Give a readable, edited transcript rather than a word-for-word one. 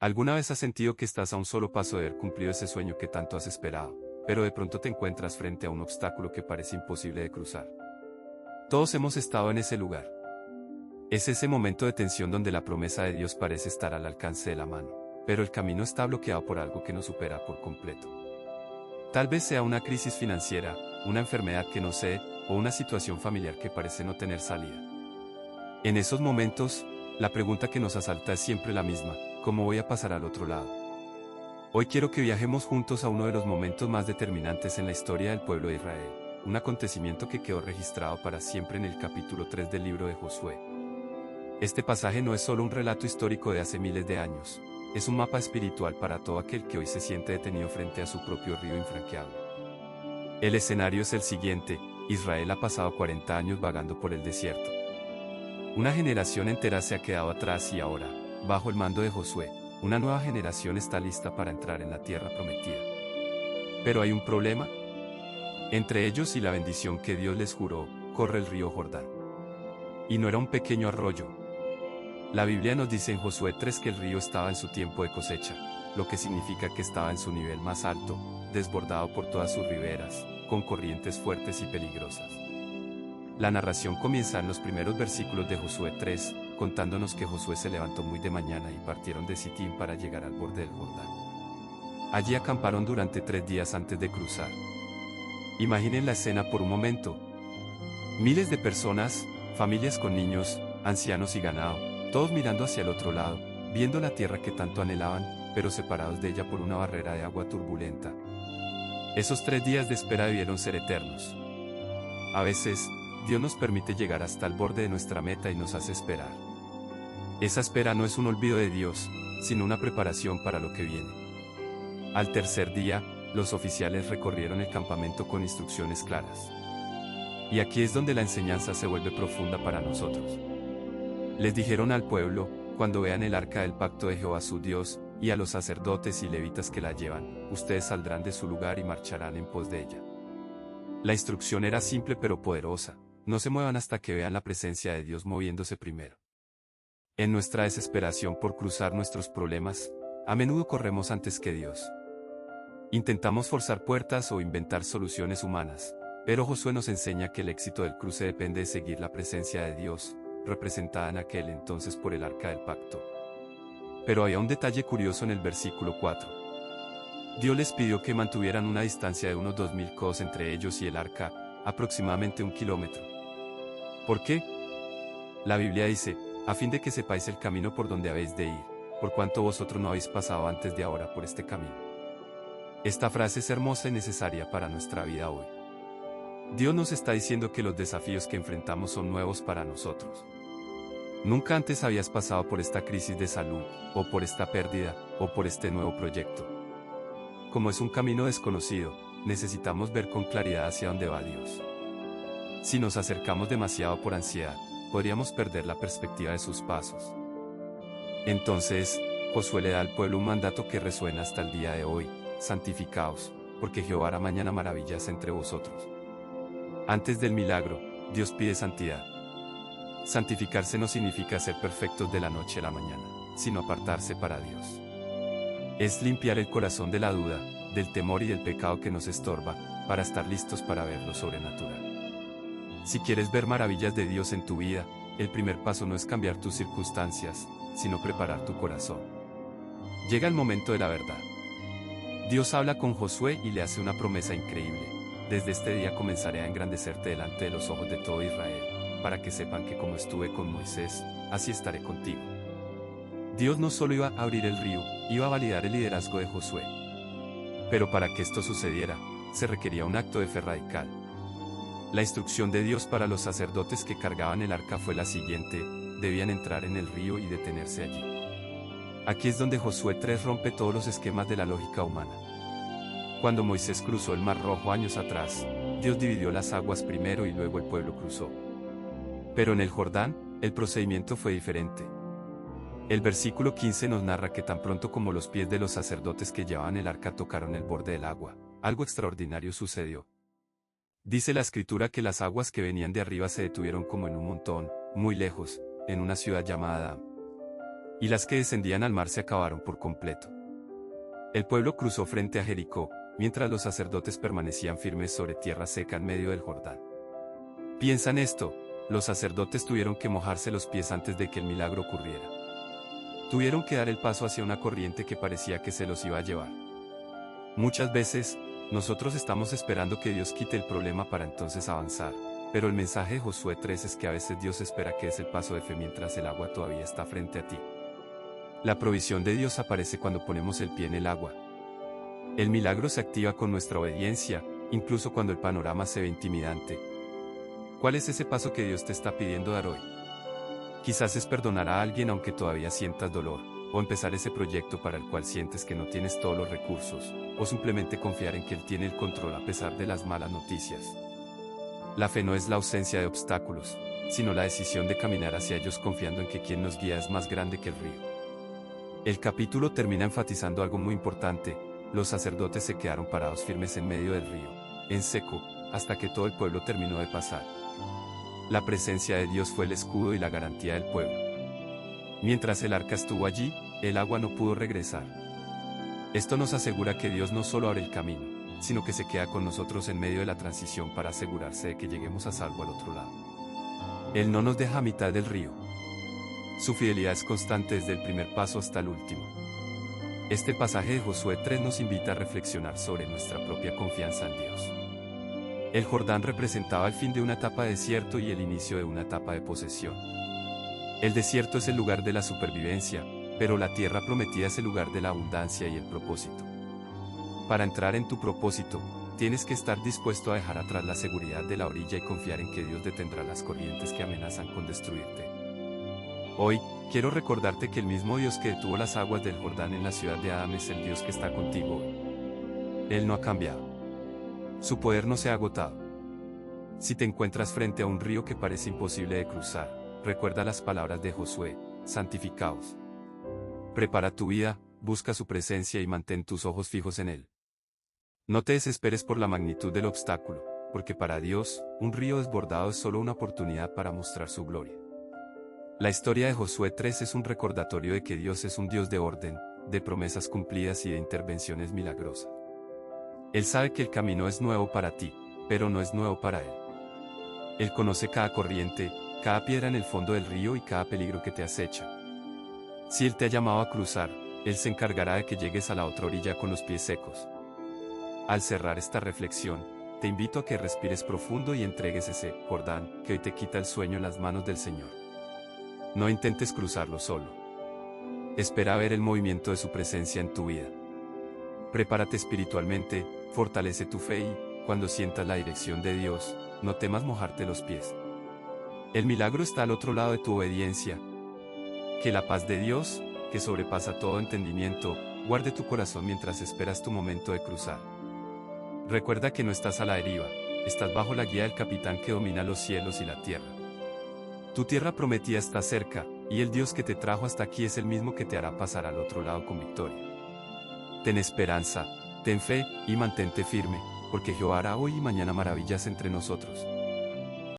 ¿Alguna vez has sentido que estás a un solo paso de haber cumplido ese sueño que tanto has esperado, pero de pronto te encuentras frente a un obstáculo que parece imposible de cruzar? Todos hemos estado en ese lugar. Es ese momento de tensión donde la promesa de Dios parece estar al alcance de la mano, pero el camino está bloqueado por algo que nos supera por completo. Tal vez sea una crisis financiera, una enfermedad que no cede, o una situación familiar que parece no tener salida. En esos momentos, la pregunta que nos asalta es siempre la misma: ¿cómo voy a pasar al otro lado? Hoy quiero que viajemos juntos a uno de los momentos más determinantes en la historia del pueblo de Israel, un acontecimiento que quedó registrado para siempre en el capítulo 3 del libro de Josué. Este pasaje no es solo un relato histórico de hace miles de años, es un mapa espiritual para todo aquel que hoy se siente detenido frente a su propio río infranqueable. El escenario es el siguiente: Israel ha pasado 40 años vagando por el desierto. Una generación entera se ha quedado atrás y ahora, bajo el mando de Josué, una nueva generación está lista para entrar en la tierra prometida. Pero hay un problema. Entre ellos y la bendición que Dios les juró, corre el río Jordán. Y no era un pequeño arroyo. La Biblia nos dice en Josué 3 que el río estaba en su tiempo de cosecha, lo que significa que estaba en su nivel más alto, desbordado por todas sus riberas, con corrientes fuertes y peligrosas. La narración comienza en los primeros versículos de Josué 3, contándonos que Josué se levantó muy de mañana y partieron de Sitín para llegar al borde del Jordán. Allí acamparon durante 3 días antes de cruzar. Imaginen la escena por un momento. Miles de personas, familias con niños, ancianos y ganado, todos mirando hacia el otro lado, viendo la tierra que tanto anhelaban, pero separados de ella por una barrera de agua turbulenta. Esos 3 días de espera debieron ser eternos. A veces, Dios nos permite llegar hasta el borde de nuestra meta y nos hace esperar. Esa espera no es un olvido de Dios, sino una preparación para lo que viene. Al tercer día, los oficiales recorrieron el campamento con instrucciones claras. Y aquí es donde la enseñanza se vuelve profunda para nosotros. Les dijeron al pueblo: cuando vean el arca del pacto de Jehová su Dios, y a los sacerdotes y levitas que la llevan, ustedes saldrán de su lugar y marcharán en pos de ella. La instrucción era simple pero poderosa: no se muevan hasta que vean la presencia de Dios moviéndose primero. En nuestra desesperación por cruzar nuestros problemas, a menudo corremos antes que Dios. Intentamos forzar puertas o inventar soluciones humanas, pero Josué nos enseña que el éxito del cruce depende de seguir la presencia de Dios, representada en aquel entonces por el arca del pacto. Pero había un detalle curioso en el versículo 4. Dios les pidió que mantuvieran una distancia de unos 2000 codos entre ellos y el arca, aproximadamente 1 kilómetro. ¿Por qué? La Biblia dice: a fin de que sepáis el camino por donde habéis de ir, por cuanto vosotros no habéis pasado antes de ahora por este camino. Esta frase es hermosa y necesaria para nuestra vida hoy. Dios nos está diciendo que los desafíos que enfrentamos son nuevos para nosotros. Nunca antes habías pasado por esta crisis de salud, o por esta pérdida, o por este nuevo proyecto. Como es un camino desconocido, necesitamos ver con claridad hacia dónde va Dios. Si nos acercamos demasiado por ansiedad, podríamos perder la perspectiva de sus pasos. Entonces, Josué le da al pueblo un mandato que resuena hasta el día de hoy: santificaos, porque Jehová hará mañana maravillas entre vosotros. Antes del milagro, Dios pide santidad. Santificarse no significa ser perfectos de la noche a la mañana, sino apartarse para Dios. Es limpiar el corazón de la duda, del temor y del pecado que nos estorba, para estar listos para ver lo sobrenatural. Si quieres ver maravillas de Dios en tu vida, el primer paso no es cambiar tus circunstancias, sino preparar tu corazón. Llega el momento de la verdad. Dios habla con Josué y le hace una promesa increíble: desde este día comenzaré a engrandecerte delante de los ojos de todo Israel, para que sepan que como estuve con Moisés, así estaré contigo. Dios no solo iba a abrir el río, iba a validar el liderazgo de Josué. Pero para que esto sucediera, se requería un acto de fe radical. La instrucción de Dios para los sacerdotes que cargaban el arca fue la siguiente: debían entrar en el río y detenerse allí. Aquí es donde Josué 3 rompe todos los esquemas de la lógica humana. Cuando Moisés cruzó el Mar Rojo años atrás, Dios dividió las aguas primero y luego el pueblo cruzó. Pero en el Jordán, el procedimiento fue diferente. El versículo 15 nos narra que tan pronto como los pies de los sacerdotes que llevaban el arca tocaron el borde del agua, algo extraordinario sucedió. Dice la escritura que las aguas que venían de arriba se detuvieron como en un montón, muy lejos, en una ciudad llamada Adán. y las que descendían al mar se acabaron por completo. El pueblo cruzó frente a Jericó, mientras los sacerdotes permanecían firmes sobre tierra seca en medio del Jordán. Piensa en esto, los sacerdotes tuvieron que mojarse los pies antes de que el milagro ocurriera. Tuvieron que dar el paso hacia una corriente que parecía que se los iba a llevar. Muchas veces, nosotros estamos esperando que Dios quite el problema para entonces avanzar, pero el mensaje de Josué 3 es que a veces Dios espera que des el paso de fe mientras el agua todavía está frente a ti. La provisión de Dios aparece cuando ponemos el pie en el agua. El milagro se activa con nuestra obediencia, incluso cuando el panorama se ve intimidante. ¿Cuál es ese paso que Dios te está pidiendo dar hoy? Quizás es perdonar a alguien aunque todavía sientas dolor, o empezar ese proyecto para el cual sientes que no tienes todos los recursos, o simplemente confiar en que Él tiene el control a pesar de las malas noticias. La fe no es la ausencia de obstáculos, sino la decisión de caminar hacia ellos confiando en que quien nos guía es más grande que el río. El capítulo termina enfatizando algo muy importante: los sacerdotes se quedaron parados firmes en medio del río, en seco, hasta que todo el pueblo terminó de pasar. La presencia de Dios fue el escudo y la garantía del pueblo. Mientras el arca estuvo allí, el agua no pudo regresar. Esto nos asegura que Dios no solo abre el camino, sino que se queda con nosotros en medio de la transición para asegurarse de que lleguemos a salvo al otro lado. Él no nos deja a mitad del río. Su fidelidad es constante desde el primer paso hasta el último. Este pasaje de Josué 3 nos invita a reflexionar sobre nuestra propia confianza en Dios. El Jordán representaba el fin de una etapa de desierto y el inicio de una etapa de posesión. El desierto es el lugar de la supervivencia, pero la tierra prometida es el lugar de la abundancia y el propósito. Para entrar en tu propósito, tienes que estar dispuesto a dejar atrás la seguridad de la orilla y confiar en que Dios detendrá las corrientes que amenazan con destruirte. Hoy, quiero recordarte que el mismo Dios que detuvo las aguas del Jordán en la ciudad de Adán es el Dios que está contigo hoy. Él no ha cambiado. Su poder no se ha agotado. Si te encuentras frente a un río que parece imposible de cruzar, recuerda las palabras de Josué: santificaos. Prepara tu vida, busca su presencia y mantén tus ojos fijos en Él. No te desesperes por la magnitud del obstáculo, porque para Dios, un río desbordado es solo una oportunidad para mostrar su gloria. La historia de Josué 3 es un recordatorio de que Dios es un Dios de orden, de promesas cumplidas y de intervenciones milagrosas. Él sabe que el camino es nuevo para ti, pero no es nuevo para Él. Él conoce cada corriente, cada piedra en el fondo del río y cada peligro que te acecha. Si Él te ha llamado a cruzar, Él se encargará de que llegues a la otra orilla con los pies secos. Al cerrar esta reflexión, te invito a que respires profundo y entregues ese Jordán que hoy te quita el sueño en las manos del Señor. No intentes cruzarlo solo. Espera ver el movimiento de su presencia en tu vida. Prepárate espiritualmente, fortalece tu fe y, cuando sientas la dirección de Dios, no temas mojarte los pies. El milagro está al otro lado de tu obediencia. Que la paz de Dios, que sobrepasa todo entendimiento, guarde tu corazón mientras esperas tu momento de cruzar. Recuerda que no estás a la deriva, estás bajo la guía del capitán que domina los cielos y la tierra. Tu tierra prometida está cerca, y el Dios que te trajo hasta aquí es el mismo que te hará pasar al otro lado con victoria. Ten esperanza, ten fe, y mantente firme, porque Jehová hará hoy y mañana maravillas entre nosotros.